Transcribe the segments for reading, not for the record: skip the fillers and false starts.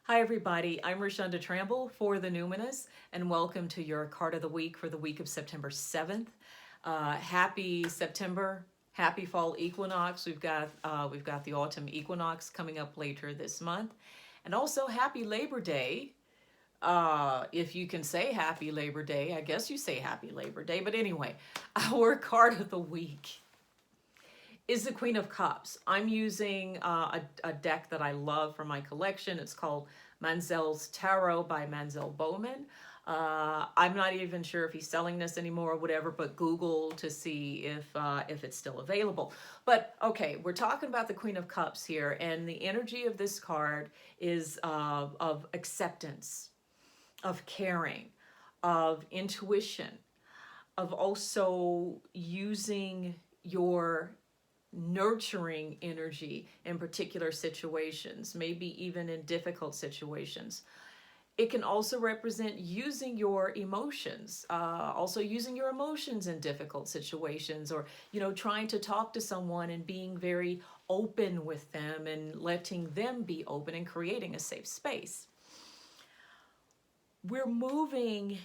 Hi everybody, I'm Rashonda Tramble for the Numinous, and welcome to your card of the week for the week of September 7th. Happy September, happy fall equinox. We've got the autumn equinox coming up later this month, and also happy Labor Day. If you can say happy Labor Day, I guess you say happy Labor Day. But anyway, our card of the week is the Queen of Cups. I'm using a deck that I love from my collection. It's called Manzel's Tarot by Manzel Bowman. I'm not even sure if he's selling this anymore or whatever, but Google to see if it's still available. But okay, we're talking about the Queen of Cups here, and the energy of this card is of acceptance, of caring, of intuition, of also using your nurturing energy in particular situations, maybe even in difficult situations. It can also represent using your emotions, also using your emotions in difficult situations, or, trying to talk to someone and being very open with them and letting them be open and creating a safe space. We're moving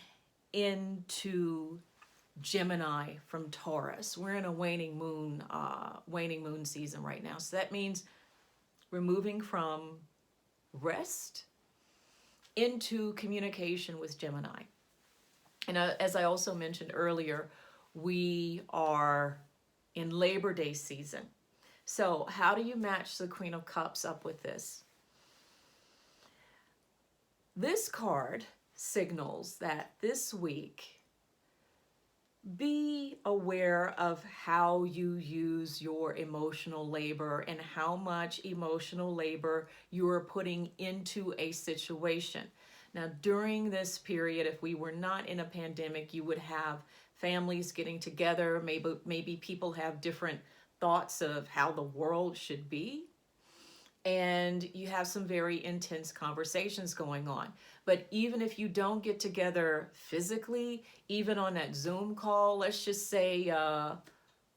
into Gemini from Taurus. We're in a waning moon season right now. So that means we're moving from rest into communication with Gemini. And as I also mentioned earlier, we are in Labor Day season. So how do you match the Queen of Cups up with this? This card signals that this week, be aware of how you use your emotional labor and how much emotional labor you are putting into a situation. Now, during this period, if we were not in a pandemic, you would have families getting together. Maybe people have different thoughts of how the world should be. And you have some very intense conversations going on. But even if you don't get together physically, even on that Zoom call, let's just say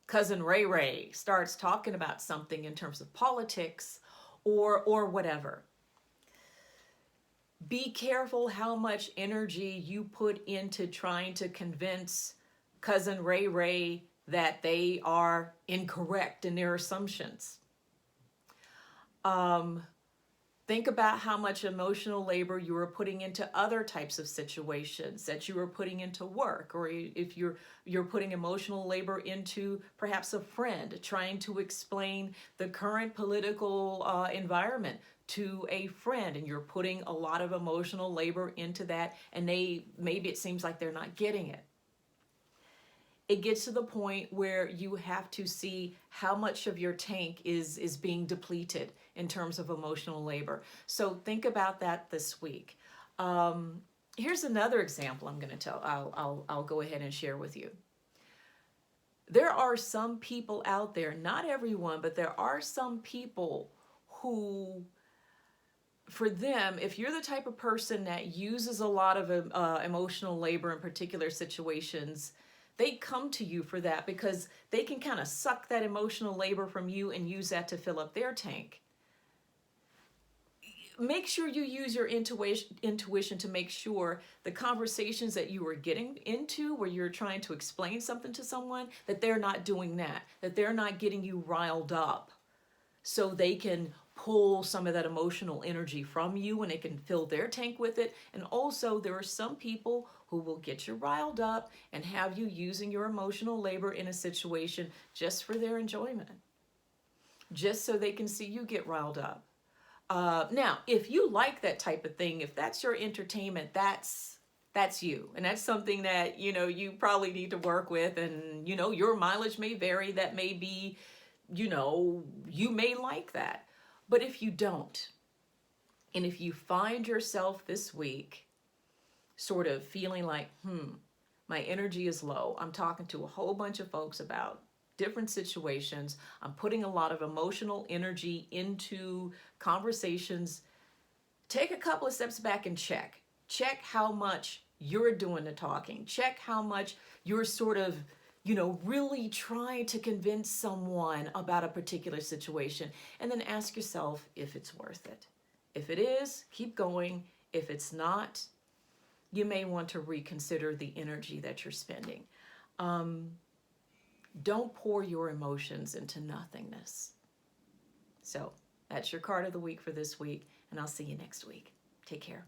cousin Ray Ray starts talking about something in terms of politics or whatever. Be careful how much energy you put into trying to convince cousin Ray Ray that they are incorrect in their assumptions. Think about how much emotional labor you are putting into other types of situations that you are putting into work, or if you're putting emotional labor into perhaps a friend trying to explain the current political environment to a friend, and you're putting a lot of emotional labor into that, and maybe it seems like they're not getting it. It gets to the point where you have to see how much of your tank is being depleted in terms of emotional labor. So think about that this week. Here's another example I'm going to tell. I'll go ahead and share with you. There are some people out there, not everyone, but there are some people who, for them, if you're the type of person that uses a lot of emotional labor in particular situations, they come to you for that because they can kind of suck that emotional labor from you and use that to fill up their tank. Make sure you use your intuition to make sure the conversations that you are getting into where you're trying to explain something to someone, that they're not doing that they're not getting you riled up so they can pull some of that emotional energy from you and they can fill their tank with it. And also there are some people who will get you riled up and have you using your emotional labor in a situation just for their enjoyment, just so they can see you get riled up. Now, if you like that type of thing, if that's your entertainment, that's you. And that's something that, you probably need to work with. And, your mileage may vary. That may be, you may like that. But if you don't, and if you find yourself this week sort of feeling like, my energy is low, I'm talking to a whole bunch of folks about different situations, I'm putting a lot of emotional energy into conversations, take a couple of steps back and check how much you're doing the talking, check how much you're sort of really trying to convince someone about a particular situation, and then ask yourself if it's worth it. If it is, keep going. If it's not, you may want to reconsider the energy that you're spending. Don't pour your emotions into nothingness. So that's your card of the week for this week, and I'll see you next week. Take care.